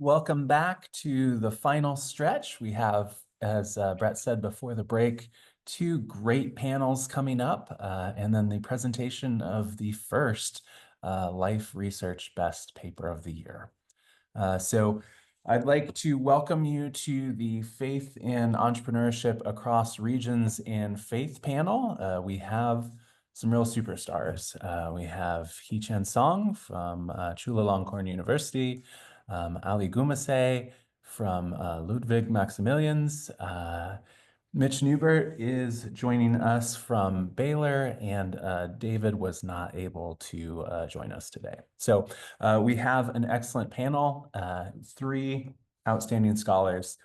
Welcome back to the final stretch. We have, as Brett said before the break, two great panels coming up, and then the presentation of the first Life Research Best Paper of the Year. So I'd like to welcome you to the Faith and Entrepreneurship Across Regions and Faith panel. We have some real superstars. We have Hee-Chan Song from Chulalongkorn University, Ali Gümüsay from Ludwig Maximilians. Mitch Neubert is joining us from Baylor, and David was not able to join us today. So we have an excellent panel, three outstanding scholars.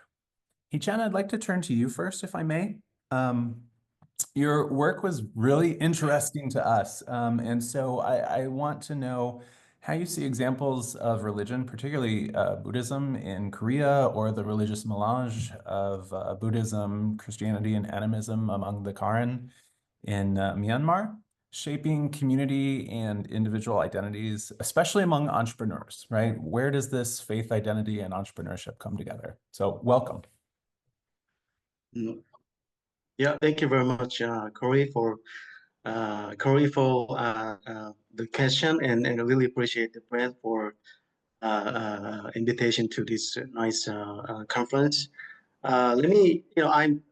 Hee-Chan, I'd like to turn to you first, if I may. Your work was really interesting to us, and so I want to know how you see examples of religion, particularly Buddhism in Korea, or the religious melange of Buddhism, Christianity, and animism among the Karen in Myanmar, shaping community and individual identities, especially among entrepreneurs, right? Where does this faith identity and entrepreneurship come together? So welcome. Yeah, thank you very much, Corey, for the question, and I really appreciate the Brett for invitation to this nice conference. Let me, I'm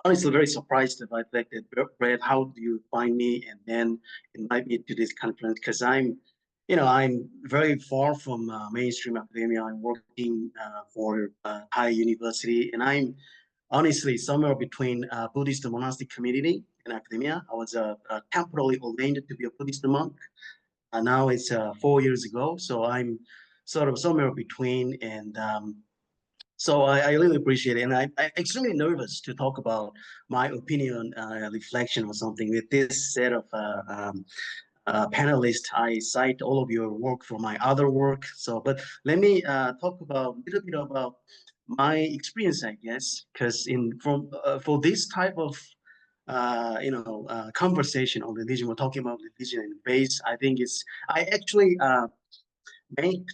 honestly very surprised by the fact that Brett, how do you find me and then invite me to this conference? Because I'm very far from mainstream academia. I'm working for high university, and I'm honestly somewhere between Buddhist monastic community and academia. I was temporarily ordained to be a Buddhist monk. Now it's 4 years ago, so I'm sort of somewhere between, and so I really appreciate it. And I'm extremely nervous to talk about my opinion, reflection or something with this set of panelists. I cite all of your work for my other work. So, but let me talk about a little bit about my experience, I guess, because for this type of conversation on religion, we're talking about religion and faith. I actually made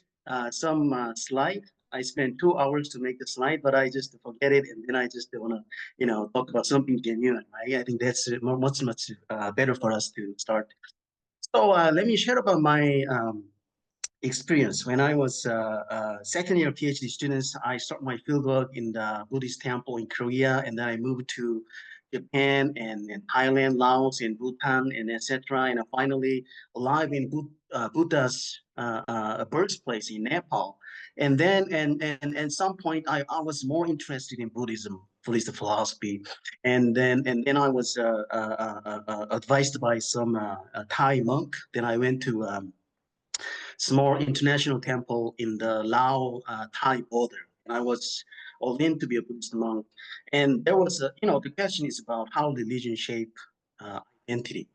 some slide. I spent 2 hours to make the slide, but I just forget it, and then I just want to, talk about something genuine. Right? I think that's much better for us to start. So let me share about my experience. When I was second year PhD students, I started my fieldwork in the Buddhist temple in Korea, and then I moved to Japan and Thailand, Laos, and Bhutan, and etc. And I finally alive in Buddha's birthplace in Nepal. And then, and some point, I was more interested in Buddhism, Buddhist philosophy, and then I was advised by some Thai monk. Then I went to small international temple in the Lao-Thai border. And I was ordained to be a Buddhist monk. And there was, the question is about how religion shape identity.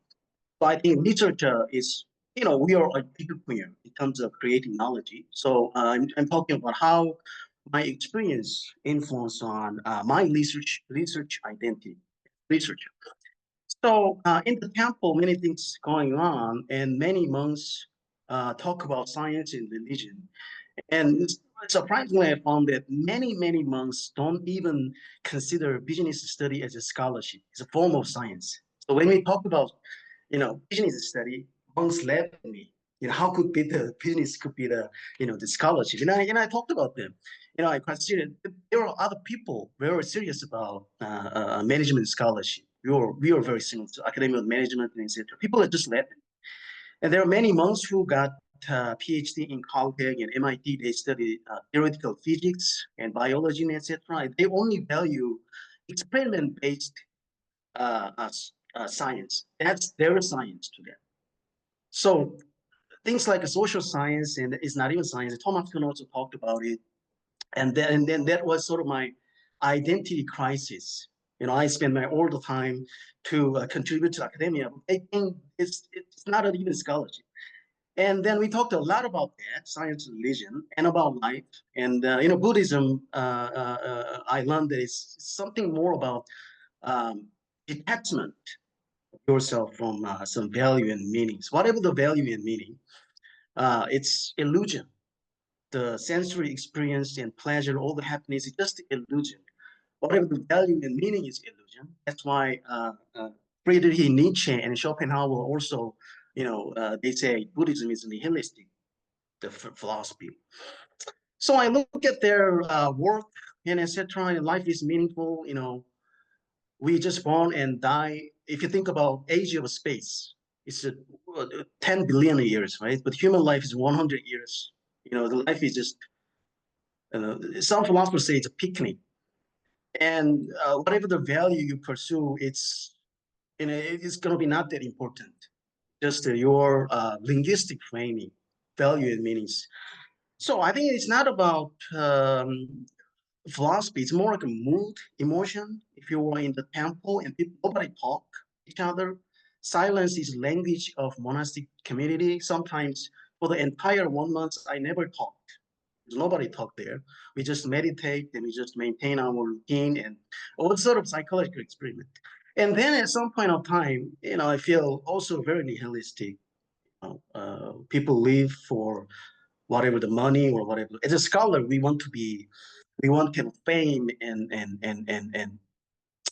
So I think literature is, we are a big player in terms of creating knowledge. So I'm talking about how my experience influence on my research identity, research. So in the temple, many things going on, and many monks talk about science and religion. And surprisingly, I found that many monks don't even consider business study as a scholarship. It's a form of science. So when we talk about, business study, monks laugh at me. How could be the business could be the scholarship? And I talked about them. I considered there are other people very serious about management scholarship. We are very similar to academic management and etc. People are just laughing. And there are many monks who got PhD in Caltech and MIT. They study theoretical physics and biology and etc. They only value experiment-based science. That's their science to them. So things like social science, and it's not even science. Thomas Kuhn also talked about it. And then that was sort of my identity crisis. I spend my all the time to contribute to academia. I think it's not even scholarship. And then we talked a lot about that, science and religion, and about life. And Buddhism, I learned that it's something more about detachment of yourself from some value and meanings. Whatever the value and meaning, it's illusion. the sensory experience and pleasure, all the happiness is just illusion. Whatever the value and meaning is illusion. That's why Friedrich Nietzsche and Schopenhauer also, they say Buddhism is nihilistic, the philosophy. So I look at their work and etc. And life is meaningful. We just born and die. If you think about age of space, it's 10 billion years, right? But human life is 100 years. The life is just, some philosophers say it's a picnic. And whatever the value you pursue, it's going to be not that important. Just your linguistic framing, value and meanings. So I think it's not about philosophy. It's more like a mood, emotion. If you were in the temple and nobody talk each other, silence is language of monastic community. Sometimes for the entire 1 month, I never talked. There's nobody talked there. We just meditate and we just maintain our routine and all sort of psychological experiment. And then at some point of time, I feel also very nihilistic. People live for whatever the money or whatever. As a scholar, we want kind of fame and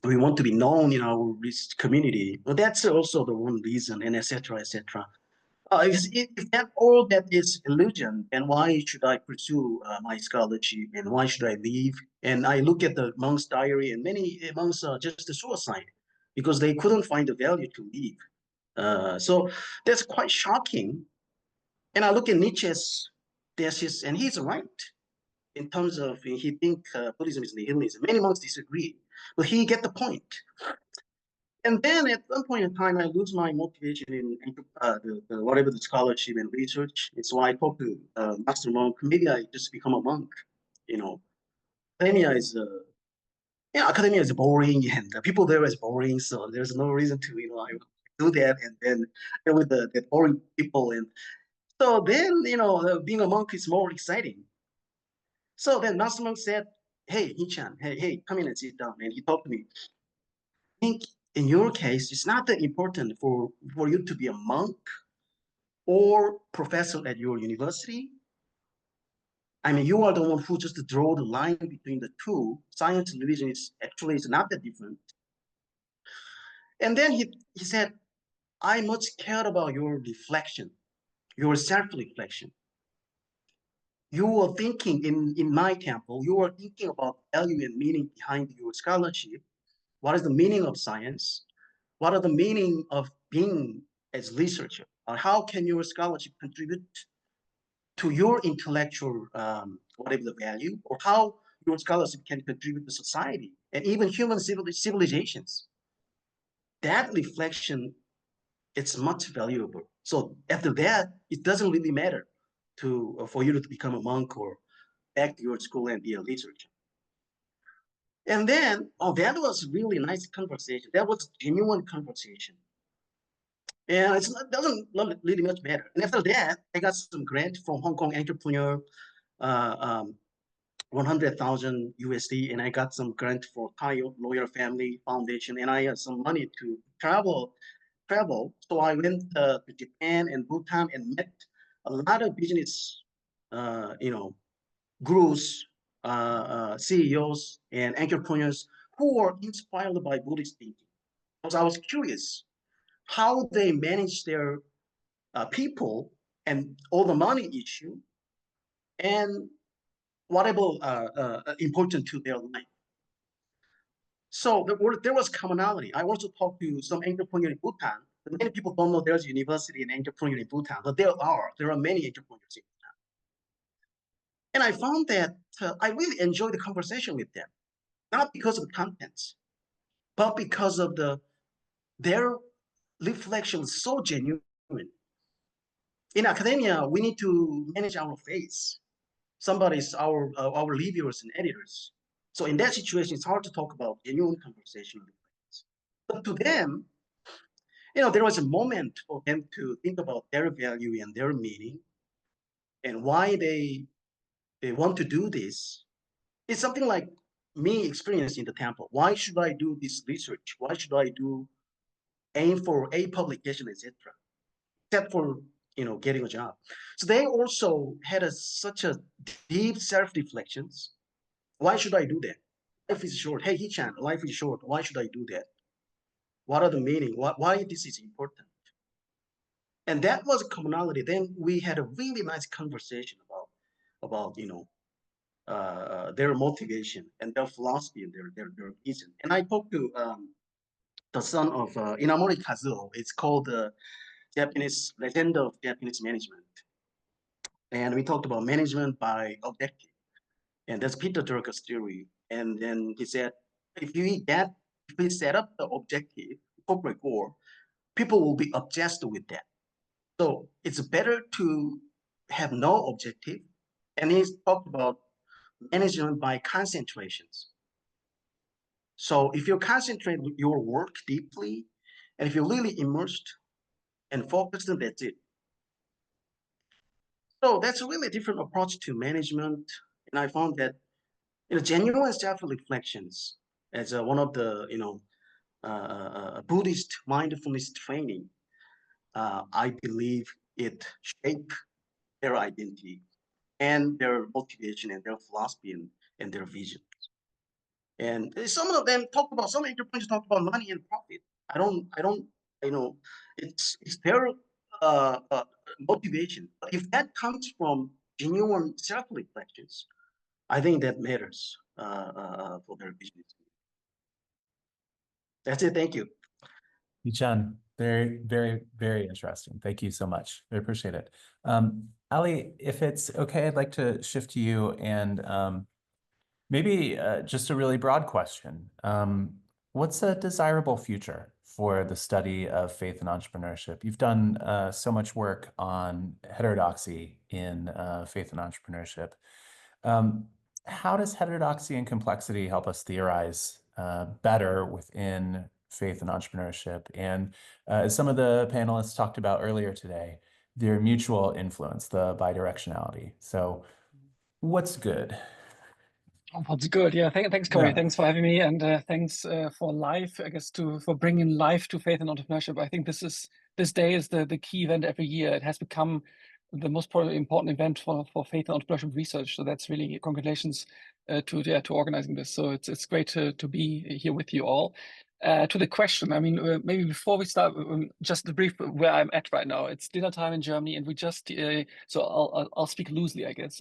we want to be known in our community. But that's also the one reason, and etc. etc. If that all that is illusion, then why should I pursue my scholarship and why should I leave? And I look at the monks' diary and many monks are just a suicide because they couldn't find the value to leave. So that's quite shocking. And I look at Nietzsche's thesis, and he's right in terms of he think Buddhism is nihilism. Many monks disagree, but he get the point. And then at one point in time, I lose my motivation in whatever the scholarship and research. It's why I talk to master monk. Maybe I just become a monk. You know, academia is academia is boring, and the people there is boring. So there's no reason to I do that. And then with the boring people, and so then being a monk is more exciting. So then master monk said, "Hey, Hee-Chan, hey, come in and sit down." And he talked to me. I think in your case, it's not that important for you to be a monk or professor at your university. I mean, you are the one who just draw the line between the two. Science and religion is not that different. And then he said, I much care about your reflection, your self-reflection. You are thinking in my temple, you are thinking about value and meaning behind your scholarship. What is the meaning of science? What are the meaning of being as researcher? Or how can your scholarship contribute to your intellectual whatever the value, or how your scholarship can contribute to society and even human civilizations? That reflection, it's much valuable. So after that, it doesn't really matter for you to become a monk or back to your school and be a researcher. And then, that was really nice conversation. That was genuine conversation. And it doesn't really much matter. And after that, I got some grant from Hong Kong entrepreneur, 100,000 USD, and I got some grant for Thai Lawyer Family Foundation, and I had some money to travel. So I went to Japan and Bhutan and met a lot of business, gurus, CEOs, and entrepreneurs who were inspired by Buddhist thinking. Because I was curious how they manage their people and all the money issue and whatever important to their life. So there was commonality. I also talked to some entrepreneurs in Bhutan. Many people don't know there's a university and entrepreneur in Bhutan, but there are many entrepreneurs in Bhutan. And I found that I really enjoyed the conversation with them, not because of the contents, but because of their reflections so genuine. In academia, we need to manage our face. Somebody's our reviewers and editors. So in that situation, it's hard to talk about genuine conversation. But to them, there was a moment for them to think about their value and their meaning and why they want to do this. It's something like me experiencing the temple. Why should I do this research? Why should I aim for a publication, etc.? Except for getting a job. So they also had such a deep self-reflections. Why should I do that? Life is short. Hey, Hee-Chan, life is short. Why should I do that? What are the meaning? Why this is important? And that was a commonality. Then we had a really nice conversation about their motivation and their philosophy and their vision. And I talked to the son of Inamori Kazuo. It's called the Japanese Legend of Japanese Management. And we talked about management by objective. And that's Peter Drucker's theory. And then he said, if we set up the objective, corporate goal, people will be obsessed with that. So it's better to have no objective. And he's talked about management by concentrations. So if you concentrate your work deeply, and if you're really immersed and focused, then that's it. So that's a really different approach to management. And I found that genuine self-reflections as one of the Buddhist mindfulness training, I believe it shaped their identity and their motivation and their philosophy and their vision. And some of them talk about, some entrepreneurs talk about money and profit. I don't, it's their motivation. But if that comes from genuine self-reflections, I think that matters for their business. That's it. Thank you. Hee-Chan, very, very, very interesting. Thank you so much. I appreciate it. Ali, if it's okay, I'd like to shift to you and maybe just a really broad question. What's a desirable future for the study of faith and entrepreneurship? You've done so much work on heterodoxy in faith and entrepreneurship. How does heterodoxy and complexity help us theorize better within faith and entrepreneurship? And as some of the panelists talked about earlier today, their mutual influence, the bidirectionality. So what's good? That's good. Yeah, thanks, Corey. Yeah. Thanks for having me, and thanks for L.I.F E, I guess, for bringing L.I.F E to faith and entrepreneurship. I think this day is the key event every year. It has become the most probably important event for faith and entrepreneurship research. So that's really congratulations to organizing this. So it's great to be here with you all. To the question, I mean, maybe before we start, just a brief where I'm at right now. It's dinner time in Germany, and we just so I'll speak loosely, I guess.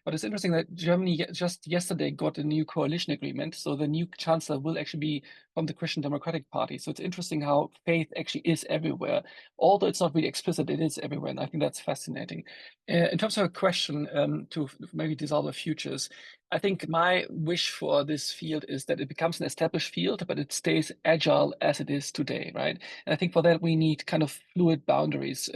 But it's interesting that Germany just yesterday got a new coalition agreement. So the new chancellor will actually be from the Christian Democratic Party. So it's interesting how faith actually is everywhere. Although it's not really explicit, it is everywhere. And I think that's fascinating. In terms of a question to maybe dissolve the futures, I think my wish for this field is that it becomes an established field, but it stays agile as it is today, right? And I think for that, we need kind of fluid boundaries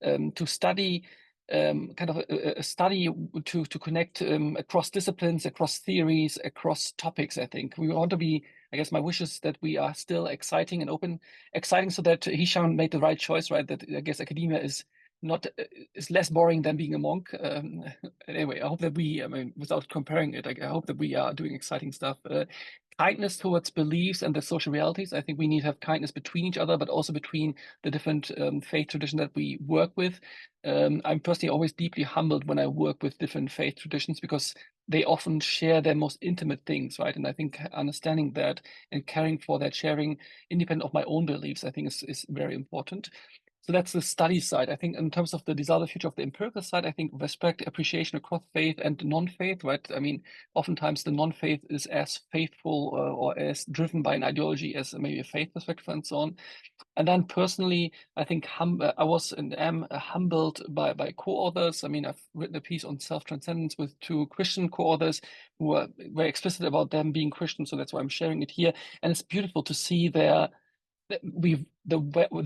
to study kind of a study to connect across disciplines, across theories, across topics. I think we want to be. I guess my wish is that we are still exciting and open, exciting, so that Hee-Chan made the right choice, right? That I guess academia is not is less boring than being a monk. Anyway, I hope that I mean, without comparing it, I hope that we are doing exciting stuff. Kindness towards beliefs and the social realities. I think we need to have kindness between each other, but also between the different faith traditions that we work with. I'm personally always deeply humbled when I work with different faith traditions because they often share their most intimate things, right? And I think understanding that and caring for that sharing, independent of my own beliefs, I think is very important. So that's the study side. I think in terms of the desired future of the empirical side, I think respect, appreciation across faith and non-faith, right? I mean, oftentimes the non-faith is as faithful or as driven by an ideology as maybe a faith perspective and so on. And then personally, I think I was and am humbled by co-authors. I mean, I've written a piece on self-transcendence with two Christian co-authors who are very explicit about them being Christian. So that's why I'm sharing it here. And it's beautiful to see the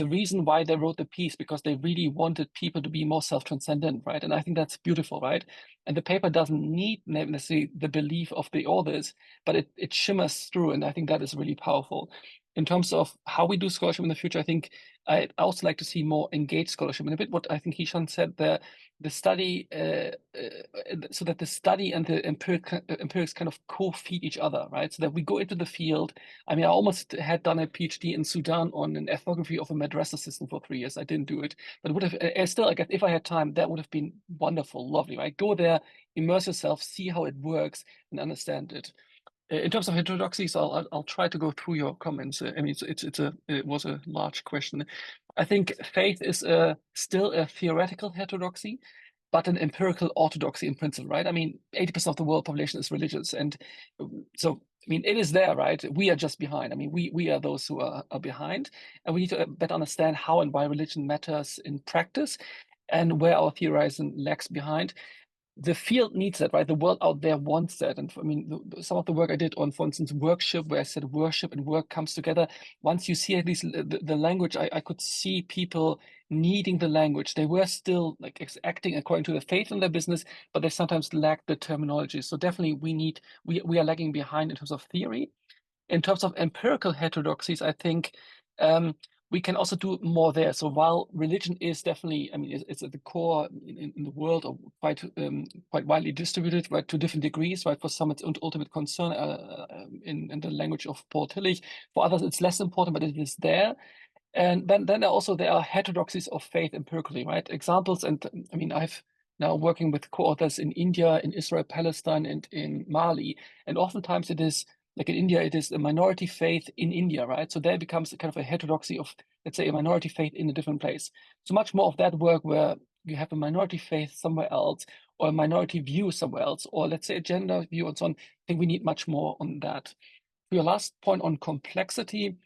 reason why they wrote the piece, because they really wanted people to be more self-transcendent, right? And I think that's beautiful, right? And the paper doesn't need necessarily the belief of the authors, but it shimmers through, and I think that is really powerful. in terms of how we do scholarship in the future, I think I'd also like to see more engaged scholarship. And a bit what I think Hee-Chan said, the study, so that the study and the empirics kind of co-feed each other, right? So that we go into the field. I mean, I almost had done a PhD in Sudan on an ethnography of a madrasa system for 3 years. I didn't do it, but it would have still, I guess, if I had time, that would have been wonderful, lovely, right? Go there, immerse yourself, see how it works, and understand it. In terms of heterodoxies, I'll try to go through your comments. I mean, it was a large question. I think faith is still a theoretical heterodoxy, but an empirical orthodoxy in principle, right? I mean, 80% of the world population is religious, and so I mean, it is there, right? We are just behind. I mean, we are those who are behind, and we need to better understand how and why religion matters in practice, and where our theorizing lags behind. The field needs that, right? The world out there wants that. And I mean, some of the work I did on, for instance, worship, where I said worship and work comes together. Once you see at least the language, I could see people needing the language. They were still like acting according to the faith in their business, but they sometimes lack the terminology. So definitely we are lagging behind in terms of theory. In terms of empirical heterodoxies, I think we can also do more there. So while religion is definitely, I mean, it's at the core in the world, or quite widely distributed, right, to different degrees, right? For some, it's ultimate concern in the language of Paul Tillich. For others, it's less important, but it is there. And then also there are heterodoxies of faith empirically, right? Examples, and I mean, I've now working with co-authors in India, in Israel, Palestine, and in Mali, and oftentimes it is like in India, it is a minority faith in India, right? So there becomes a kind of a heterodoxy of, let's say, a minority faith in a different place. So much more of that work where you have a minority faith somewhere else, or a minority view somewhere else, or let's say a gender view and so on. I think we need much more on that. For your last point on complexity,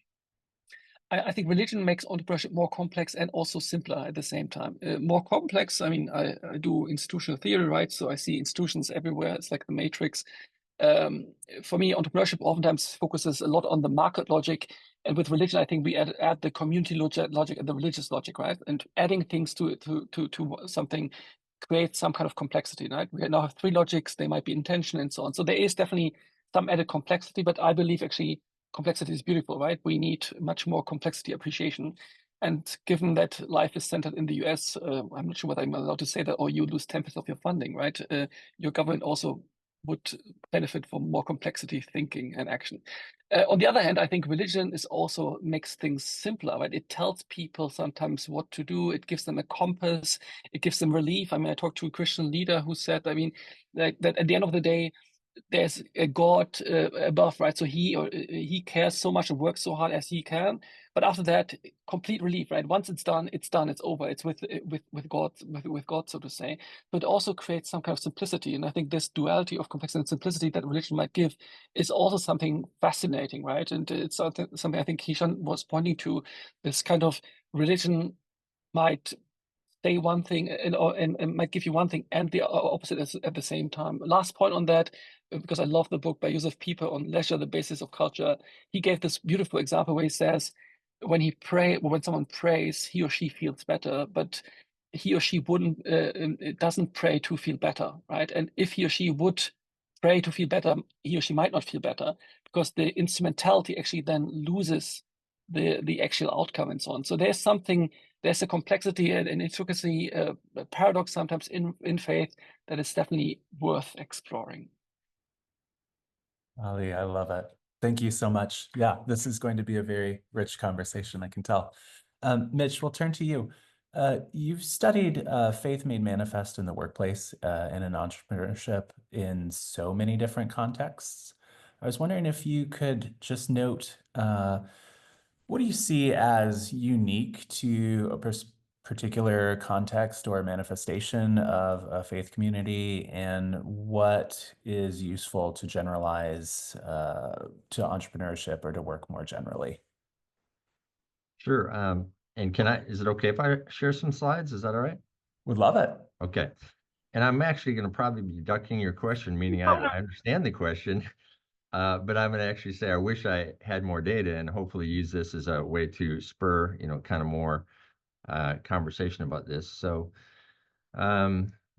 I think religion makes entrepreneurship more complex and also simpler at the same time. More complex, I mean, I do institutional theory, right? So I see institutions everywhere. It's like the matrix. For me, entrepreneurship oftentimes focuses a lot on the market logic. And with religion, I think we add the community logic and the religious logic, right? And adding things to something creates some kind of complexity, right? We now have 3 logics, they might be intention and so on. So there is definitely some added complexity, but I believe actually complexity is beautiful, right? We need much more complexity appreciation. And given that L.I.F.E is centered in the US, I'm not sure whether I'm allowed to say that, or you lose 10% of your funding, right? Your government also would benefit from more complexity thinking and action. On the other hand, I think religion is also makes things simpler, right? It tells people sometimes what to do. It gives them a compass. It gives them relief. I mean, I talked to a Christian leader who said, I mean, that at the end of the day, there's a God above, right? So he cares so much and works so hard as he can. But after that, complete relief, right? Once it's done, it's over. It's with God, with God, so to say. But it also creates some kind of simplicity. And I think this duality of complexity and simplicity that religion might give is also something fascinating, right? And it's something I think Hee-Chan was pointing to. This kind of religion might say one thing and might give you one thing and the opposite at the same time. Last point on that, because I love the book by Joseph Pieper on Leisure, the Basis of Culture. He gave this beautiful example where he says, when someone prays, he or she feels better, but he or she doesn't pray to feel better, right? And if he or she would pray to feel better, he or she might not feel better because the instrumentality actually then loses the actual outcome and so on. So there's a complexity and an intricacy, a paradox sometimes in faith that is definitely worth exploring. Ali, I love it. Thank you so much. Yeah, this is going to be a very rich conversation, I can tell. Mitch, we'll turn to you. You've studied faith made manifest in the workplace and in entrepreneurship in so many different contexts. I was wondering if you could just note what do you see as unique to a particular context or manifestation of a faith community, and what is useful to generalize to entrepreneurship or to work more generally? Sure. And is it okay if I share some slides? Is that all right? Would love it. Okay. And I'm actually going to probably be ducking your question, meaning I understand the question, but I'm going to actually say I wish I had more data and hopefully use this as a way to spur, kind of more conversation about this. So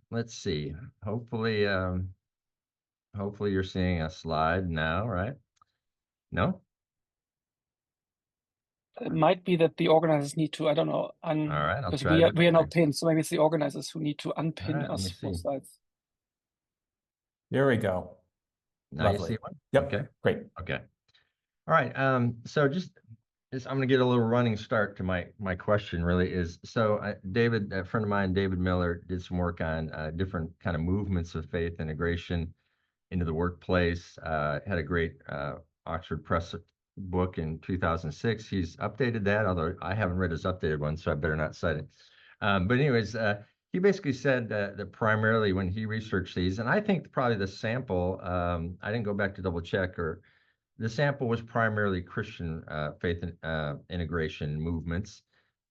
let's see. Hopefully you're seeing a slide now, right? No? It might be that the organizers need to, I don't know, All right, I'll because try it we are not recording. pinned, so maybe it's the organizers who need to All unpin right, let me us for see. slides. There we go. Now you Lovely. see one? Yep. Okay. Great. Okay. All right. So just I'm going to get a little running start to my question. Really is David, a friend of mine, David Miller, did some work on different kind of movements of faith integration into the workplace. Had a great Oxford Press book in 2006. He's updated that, although I haven't read his updated one, so I better not cite it. But anyways, he basically said that primarily when he researched these, and I think probably the sample, I didn't go back to double check, or the sample was primarily Christian faith integration movements,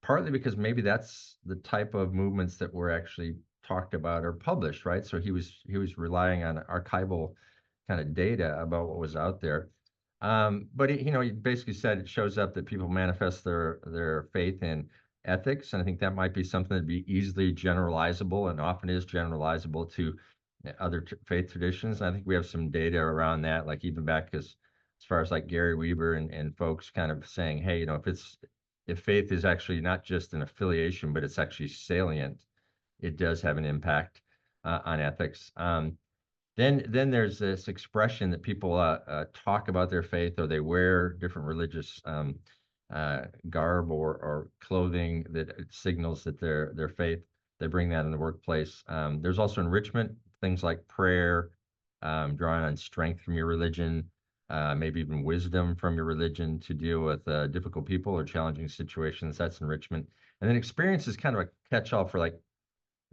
partly because maybe that's the type of movements that were actually talked about or published, right? So he was relying on archival kind of data about what was out there. But he basically said it shows up that people manifest their faith in ethics, and I think that might be something that'd be easily generalizable, and often is generalizable to other faith traditions. And I think we have some data around that, like even back as far as like Gary Weber and folks kind of saying, hey, if faith is actually not just an affiliation, but it's actually salient, it does have an impact on ethics. Then there's this expression that people talk about their faith, or they wear different religious garb or clothing that it signals that their faith. They bring that in the workplace. There's also enrichment, things like prayer, drawing on strength from your religion, maybe even wisdom from your religion to deal with difficult people or challenging situations. That's enrichment. And then experience is kind of a catch-all for like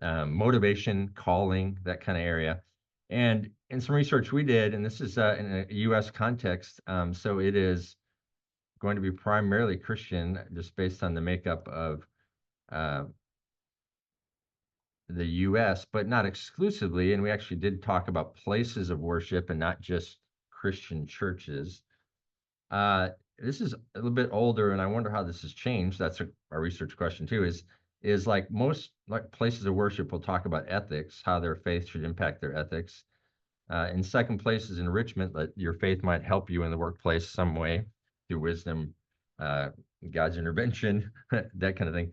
motivation, calling, that kind of area. And in some research we did, and this is in a U.S. context, so it is going to be primarily Christian, just based on the makeup of the U.S., but not exclusively. And we actually did talk about places of worship and not just Christian churches. This is a little bit older, and I wonder how this has changed. That's a research question too. Is like most like places of worship will talk about ethics, how their faith should impact their ethics. In second place is enrichment, that your faith might help you in the workplace some way through wisdom, God's intervention, that kind of thing.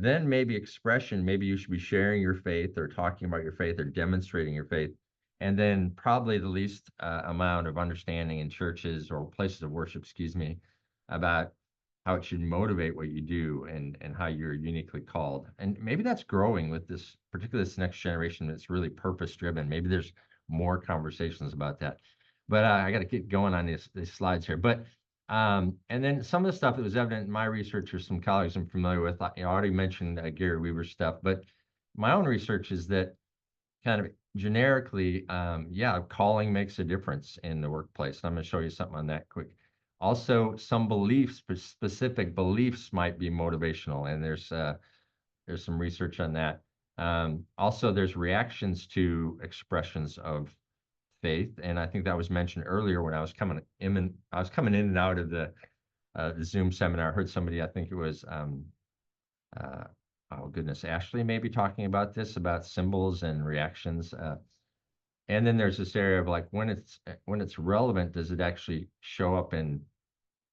Then maybe expression, maybe you should be sharing your faith or talking about your faith or demonstrating your faith. And then probably the least amount of understanding in churches or places of worship, excuse me, about how it should motivate what you do and how you're uniquely called. And maybe that's growing with particularly this next generation that's really purpose driven. Maybe there's more conversations about that. But I got to keep going on these slides here. But and then some of the stuff that was evident in my research, or some colleagues I'm familiar with, I already mentioned Gary Weber stuff, but my own research is that kind of generically, calling makes a difference in the workplace. I'm going to show you something on that quick. Also, some beliefs, specific beliefs might be motivational, and there's some research on that. Also, there's reactions to expressions of faith, and I think that was mentioned earlier when I was coming in and out of the Zoom seminar. I heard somebody, I think it was oh goodness, Ashley maybe talking about this, about symbols and reactions. And then there's this area of like when it's relevant, does it actually show up in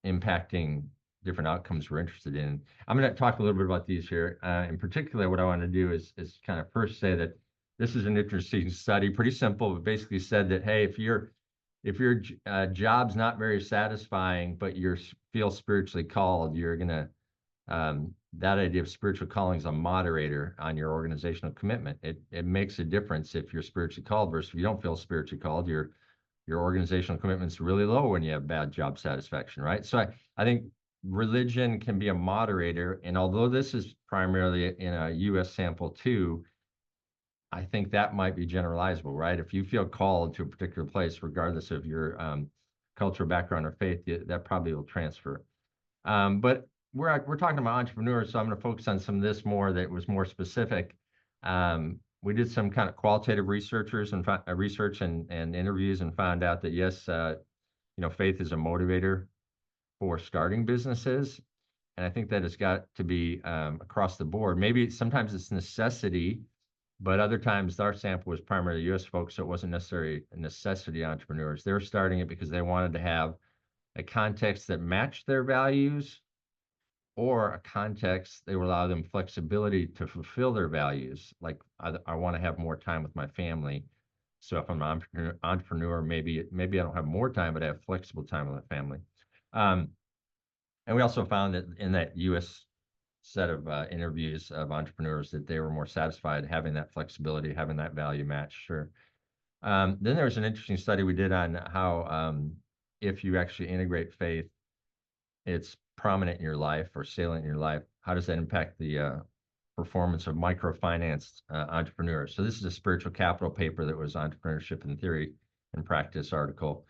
impacting different outcomes we're interested in? I'm going to talk a little bit about these here. In particular, what I want to do is kind of first say that this is an interesting study, pretty simple, but basically said that, hey, if your job's not very satisfying, but you feel spiritually called, you're going to that idea of spiritual calling is a moderator on your organizational commitment. It makes a difference if you're spiritually called versus if you don't feel spiritually called. Your organizational commitment's really low when you have bad job satisfaction, right? So I think religion can be a moderator, and although this is primarily in a U.S. sample too, I think that might be generalizable, right? If you feel called to a particular place, regardless of your cultural background or faith, that probably will transfer. But we're talking about entrepreneurs, so I'm going to focus on some of this more that was more specific. We did some kind of qualitative research and interviews, and found out that yes, faith is a motivator for starting businesses, and I think that has got to be across the board. Maybe sometimes it's necessity, but other times our sample was primarily U.S. folks, so it wasn't necessarily a necessity entrepreneurs. They were starting it because they wanted to have a context that matched their values, or a context that will allow them flexibility to fulfill their values. Like I want to have more time with my family. So if I'm an entrepreneur, maybe I don't have more time, but I have flexible time with my family. And we also found that in that U.S. set of interviews of entrepreneurs that they were more satisfied having that flexibility, having that value match. Sure. Then there was an interesting study we did on how if you actually integrate faith, it's prominent in your life or salient in your life. How does that impact the performance of microfinance entrepreneurs? So this is a spiritual capital paper that was Entrepreneurship in Theory and Practice article.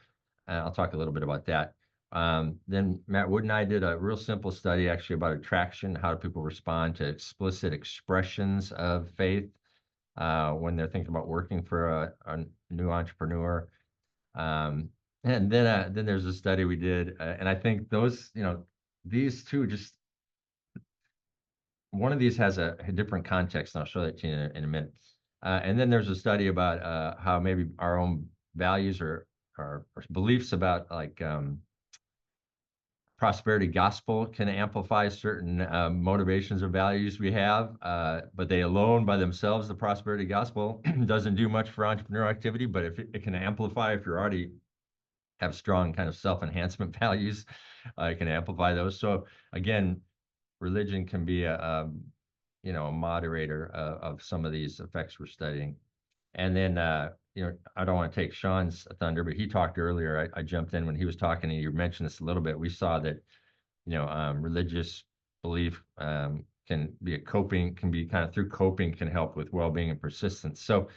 I'll talk a little bit about that. Then Matt Wood and I did a real simple study actually about attraction. How do people respond to explicit expressions of faith when they're thinking about working for a new entrepreneur? And then there's a study we did, and I think those, these two just, one of these has a different context, and I'll show that to you in a minute. And then there's a study about how maybe our own values or beliefs about like prosperity gospel can amplify certain motivations or values we have, but they alone by themselves, the prosperity gospel doesn't do much for entrepreneurial activity, but if it can amplify, if you're already have strong kind of self-enhancement values, it can amplify those. So again, religion can be a moderator of some of these effects we're studying. And then, I don't want to take Sean's thunder, but he talked earlier. I jumped in when he was talking, and you mentioned this a little bit. We saw that, religious belief can be kind of through coping, can help with well-being and persistence. So,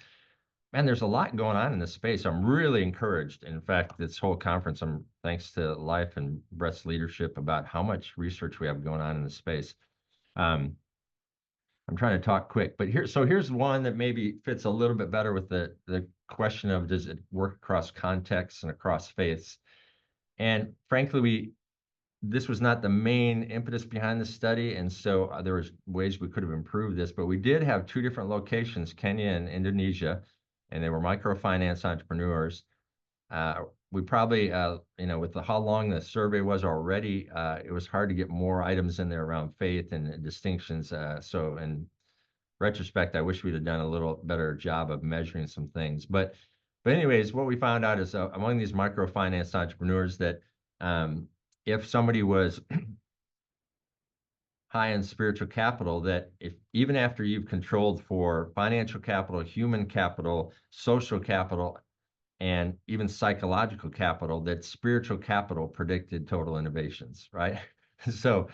man, there's a lot going on in this space. I'm really encouraged. In fact, this whole conference, thanks to L.I.F.E and Brett's leadership about how much research we have going on in this space. I'm trying to talk quick, but here's one that maybe fits a little bit better with the question of does it work across contexts and across faiths? And frankly, this was not the main impetus behind the study, and so there was ways we could have improved this, but we did have two different locations, Kenya and Indonesia, and they were microfinance entrepreneurs. We probably, with how long the survey was already, it was hard to get more items in there around faith and distinctions. So in retrospect, I wish we'd have done a little better job of measuring some things. But anyways, what we found out is among these microfinance entrepreneurs that if somebody was high in spiritual capital, that if even after you've controlled for financial capital, human capital, social capital, and even psychological capital, that spiritual capital predicted total innovations, right? So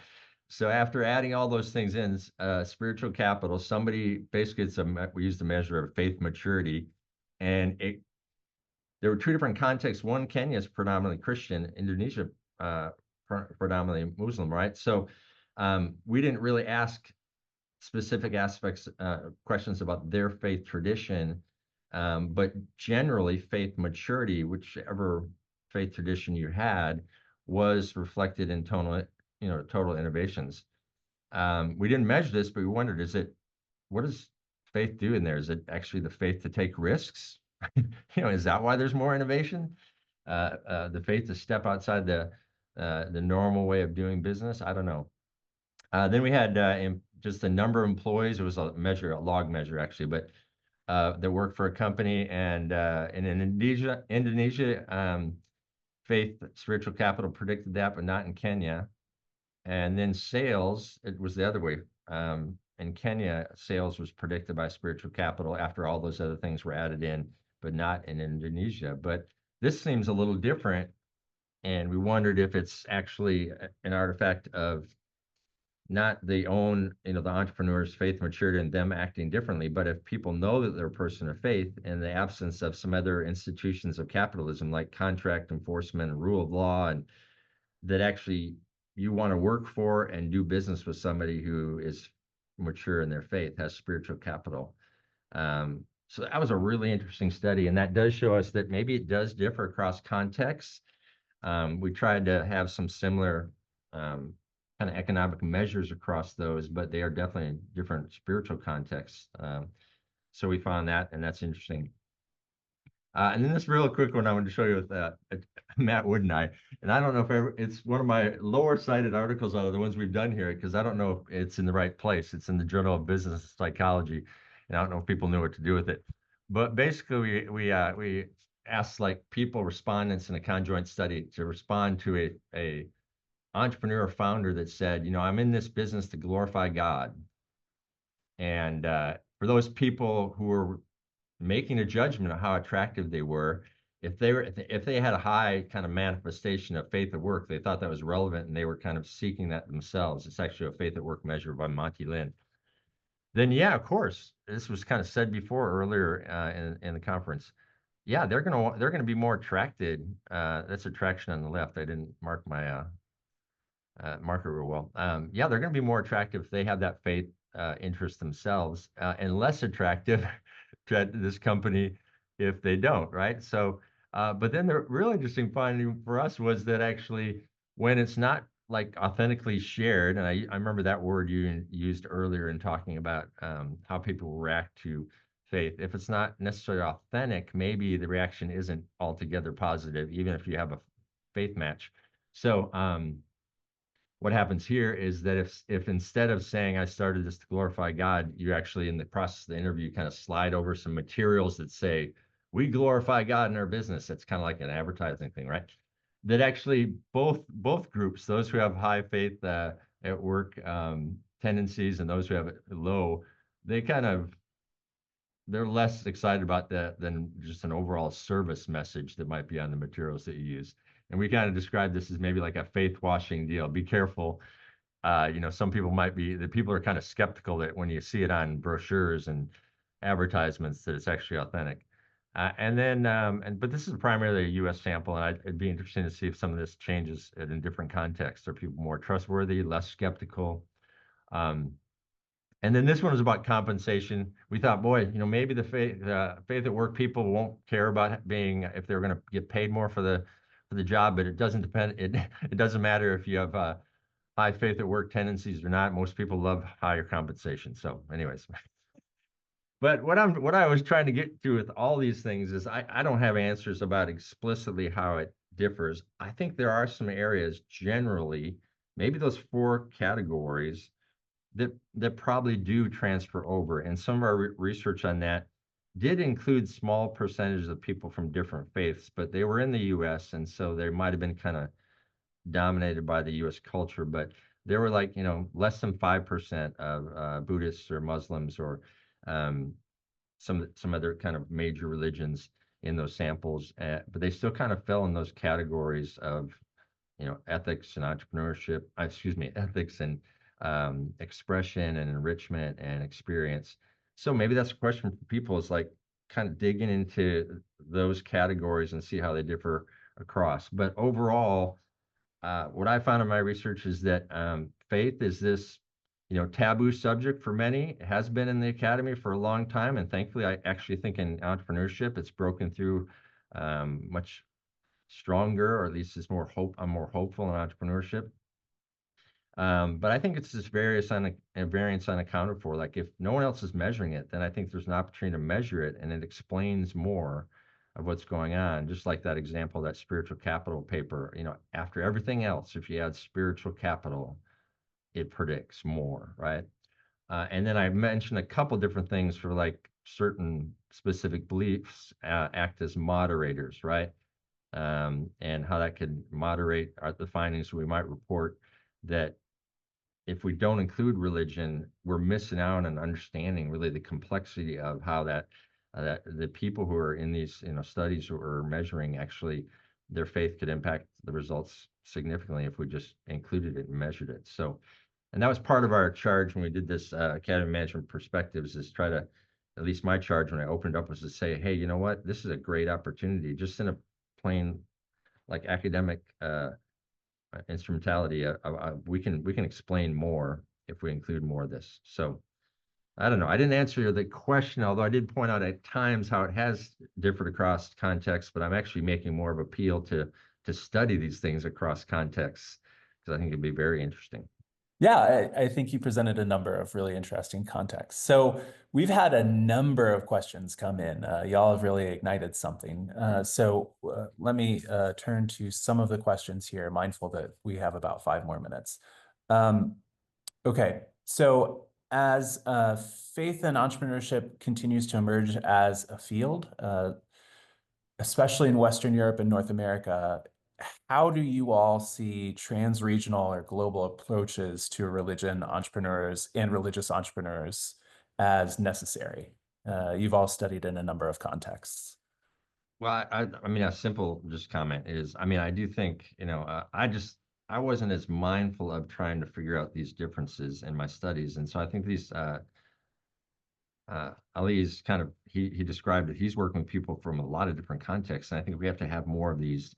after adding all those things in, spiritual capital, somebody basically, we use the measure of faith maturity, and there were two different contexts. One, Kenya is predominantly Christian, Indonesia predominantly Muslim, right? So we didn't really ask specific questions about their faith tradition. But generally, faith maturity, whichever faith tradition you had, was reflected in total innovations. We didn't measure this, but we wondered, what does faith do in there? Is it actually the faith to take risks? Is that why there's more innovation? The faith to step outside the normal way of doing business? I don't know. Then we had just the number of employees. It was a log measure actually, but that worked for a company, and in Indonesia, faith, spiritual capital predicted that, but not in Kenya. And then sales, it was the other way. In Kenya, sales was predicted by spiritual capital after all those other things were added in, but not in Indonesia. But this seems a little different, and we wondered if it's actually an artifact of not the entrepreneur's faith maturity and them acting differently, but if people know that they're a person of faith in the absence of some other institutions of capitalism like contract enforcement and rule of law, and that actually you want to work for and do business with somebody who is mature in their faith, has spiritual capital. So that was a really interesting study, and that does show us that maybe it does differ across contexts. We tried to have some similar kind of economic measures across those, but they are definitely in different spiritual contexts. So we found that, and that's interesting. And then this real quick one I wanted to show you with Matt Wood and I don't know if it's one of my lower cited articles out of the ones we've done here, because I don't know if it's in the right place. It's in the Journal of Business Psychology, and I don't know if people knew what to do with it. But basically, we asked like people respondents in a conjoint study to respond to a entrepreneur founder that said, I'm in this business to glorify God. And for those people who were making a judgment of how attractive they were, if they had a high kind of manifestation of faith at work, they thought that was relevant and they were kind of seeking that themselves. It's actually a faith at work measure by Monty Lin. Then yeah, of course, this was kind of said before earlier in the conference. Yeah, they're gonna be more attracted. That's attraction on the left. I didn't mark my market real well. Yeah, they're going to be more attractive if they have that faith interest themselves, and less attractive to this company if they don't, right? So, but then the real interesting finding for us was that actually, when it's not like authentically shared, and I remember that word you used earlier in talking about how people react to faith. If it's not necessarily authentic, maybe the reaction isn't altogether positive, even if you have a faith match. So, what happens here is that if instead of saying I started this to glorify God, you actually in the process of the interview kind of slide over some materials that say we glorify God in our business. That's kind of like an advertising thing, right? That actually both groups, those who have high faith at work tendencies and those who have it low, they're less excited about that than just an overall service message that might be on the materials that you use. And we kind of describe this as maybe like a faith washing deal. Be careful. Some people the people are kind of skeptical that when you see it on brochures and advertisements that it's actually authentic. But this is primarily a U.S. sample, and it'd be interesting to see if some of this changes in different contexts. Are people more trustworthy, less skeptical? And then this one was about compensation. We thought, boy, maybe the faith at work people won't care about being if they're going to get paid more for the job, but it doesn't depend. It doesn't matter if you have high faith at work tendencies or not. Most people love higher compensation. So, anyways, but what I was trying to get to with all these things is I don't have answers about explicitly how it differs. I think there are some areas generally, maybe those 4 categories that probably do transfer over. And some of our research on that did include small percentages of people from different faiths, but they were in the U.S. and so they might have been kind of dominated by the U.S. culture. But there were like less than 5% of Buddhists or Muslims or some other kind of major religions in those samples, but they still kind of fell in those categories of ethics and entrepreneurship. Ethics and expression and enrichment and experience. So maybe that's a question for people, is like kind of digging into those categories and see how they differ across. But overall, what I found in my research is that faith is this taboo subject for many. It has been in the academy for a long time, and thankfully I actually think in entrepreneurship it's broken through much stronger, or at least I'm more hopeful in entrepreneurship. But I think it's this variance unaccounted for. Like if no one else is measuring it, then I think there's an opportunity to measure it, and it explains more of what's going on. Just like that example, that spiritual capital paper. After everything else, if you add spiritual capital, it predicts more, right? And then I mentioned a couple different things for like certain specific beliefs act as moderators, right? And how that could moderate the findings. We might report that if we don't include religion, we're missing out on understanding really the complexity of how that the people who are in these studies who are measuring, actually their faith could impact the results significantly if we just included it and measured it. So, and that was part of our charge when we did this Academy Management Perspectives, is try to, at least my charge when I opened up was to say, hey, you know what, this is a great opportunity, just in a plain like academic instrumentality. We can explain more if we include more of this. So I don't know. I didn't answer the question, although I did point out at times how it has differed across contexts, but I'm actually making more of an appeal to study these things across contexts, because I think it'd be very interesting. Yeah, I think you presented a number of really interesting contexts. So we've had a number of questions come in. Y'all have really ignited something. Let me turn to some of the questions here, mindful that we have about 5 more minutes. Okay, so as faith and entrepreneurship continues to emerge as a field, especially in Western Europe and North America, how do you all see trans-regional or global approaches to religion entrepreneurs and religious entrepreneurs as necessary? You've all studied in a number of contexts. Well, I mean, a simple just comment is, I mean, I do think, I wasn't as mindful of trying to figure out these differences in my studies. And so I think these, Ali's kind of, he described it, he's working with people from a lot of different contexts. And I think we have to have more of these,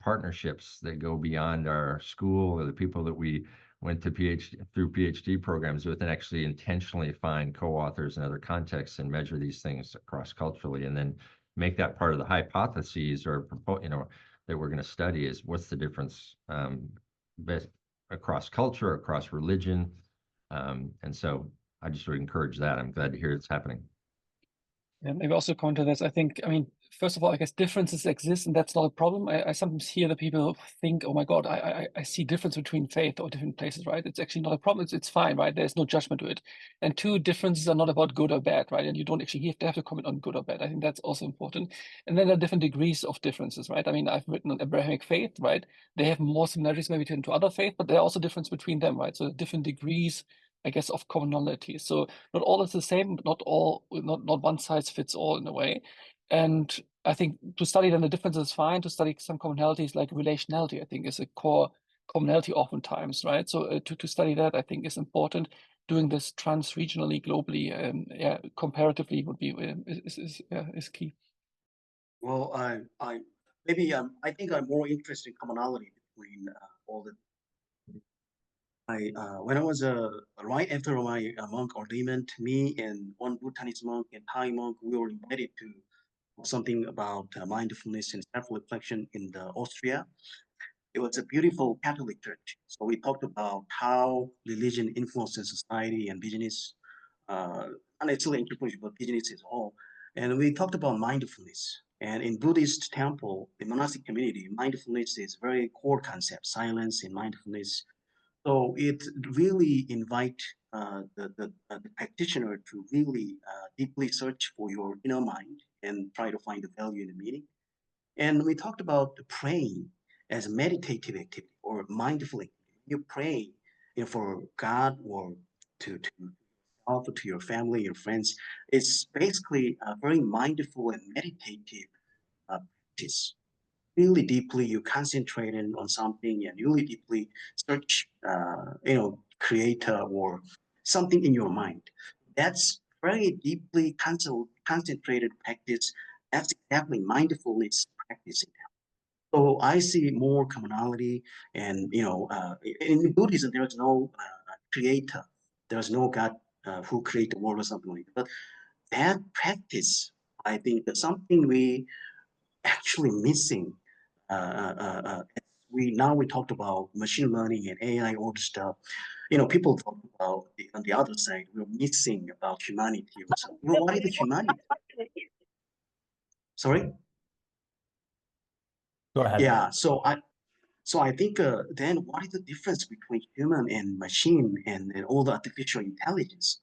partnerships that go beyond our school or the people that we went to PhD programs with, and actually intentionally find co-authors in other contexts and measure these things cross culturally, and then make that part of the hypotheses or that we're going to study is what's the difference across culture, across religion, and so I just would encourage that. I'm glad to hear it's happening. Yeah, maybe also counter this. I think, I mean, first of all, I guess differences exist, and that's not a problem. I sometimes hear that people think, oh my God, I see difference between faith or different places, right? It's actually not a problem. It's fine, right? There's no judgment to it. And two, differences are not about good or bad, right? And you don't actually have to comment on good or bad. I think that's also important. And then there are different degrees of differences, right? I mean, I've written on Abrahamic faith, right? They have more similarities maybe to other faith, but there are also difference between them, right? So different degrees, I guess, of commonality. So not all is the same, but not one size fits all in a way. And I think to study then the differences is fine. To study some commonalities like relationality, I think, is a core commonality oftentimes, right? So to study that, I think, is important. Doing this trans-regionally, globally, comparatively would be is key. Well, I maybe I think I'm more interested in commonality between all the. When I was right after my monk ordainment, me and one Bhutanese monk and Thai monk, we were invited to something about mindfulness and self-reflection in the Austria. It was a beautiful Catholic church. So we talked about how religion influences society and business, not necessarily entrepreneurship, but business as a whole. And we talked about mindfulness. And in Buddhist temple, the monastic community, mindfulness is very core concept, silence and mindfulness. So it really invite the practitioner to really deeply search for your inner mind and try to find the value in the meaning. And we talked about praying as a meditative activity or mindful activity. You pray, for God or to yourself, to your family, your friends. It's basically a very mindful and meditative practice. Really deeply, you concentrate on something and really deeply search, create or something in your mind. That's very deeply concentrated practice. That's exactly mindfulness practice. So I see more commonality, and in Buddhism there is no creator, there's no God who created the world or something like that. But that practice, I think, that's something we actually missing. We talked about machine learning and AI, all the stuff. People talk about on the other side, we're missing about humanity or something. Well, what is the humanity? Sorry. Go ahead. Yeah. So I think then what is the difference between human and machine and all the artificial intelligence?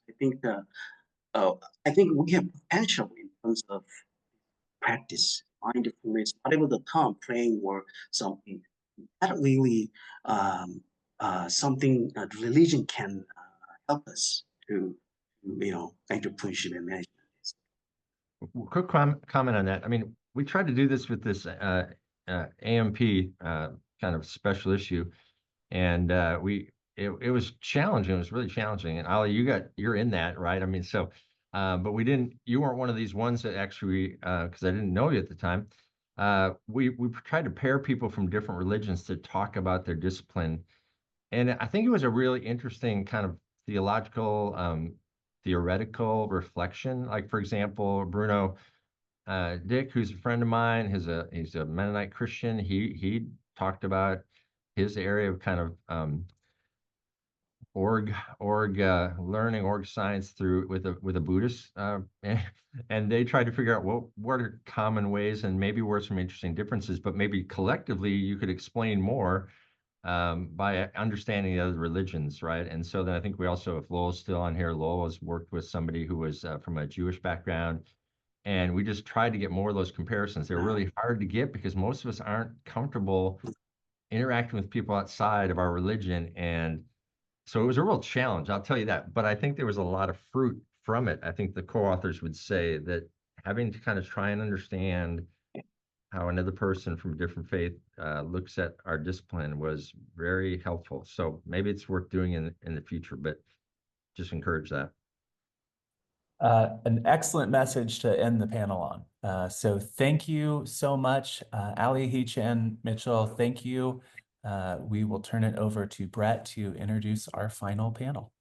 Uh, I think we have potential in terms of practice, mindfulness, whatever the term, praying or something. That really something religion can help us to entrepreneurship and management. Quick comment on that. I mean, we tried to do this with this AMP kind of special issue, and it was challenging. It was really challenging. And Ali, you're in that, right? I mean, so, but you weren't one of these ones that actually, because I didn't know you at the time. We tried to pair people from different religions to talk about their discipline, and I think it was a really interesting kind of theological, theoretical reflection. Like, for example, Bruno Dick, who's a friend of mine, he's a Mennonite Christian. He talked about his area of kind of learning org science through with a Buddhist, and they tried to figure out what are common ways and maybe where some interesting differences, but maybe collectively you could explain more by understanding the other religions, right? And so then I think we also, if Lowell's still on here, Lowell has worked with somebody who was from a Jewish background, and we just tried to get more of those comparisons. They're really hard to get because most of us aren't comfortable interacting with people outside of our religion, and so it was a real challenge, I'll tell you that. But I think there was a lot of fruit from it. I think the co-authors would say that having to kind of try and understand how another person from a different faith looks at our discipline was very helpful. So maybe it's worth doing in the future, but just encourage that. An excellent message to end the panel on. So thank you so much, Ali, Hee-Chan, Mitchell, thank you. We will turn it over to Brett to introduce our final panel.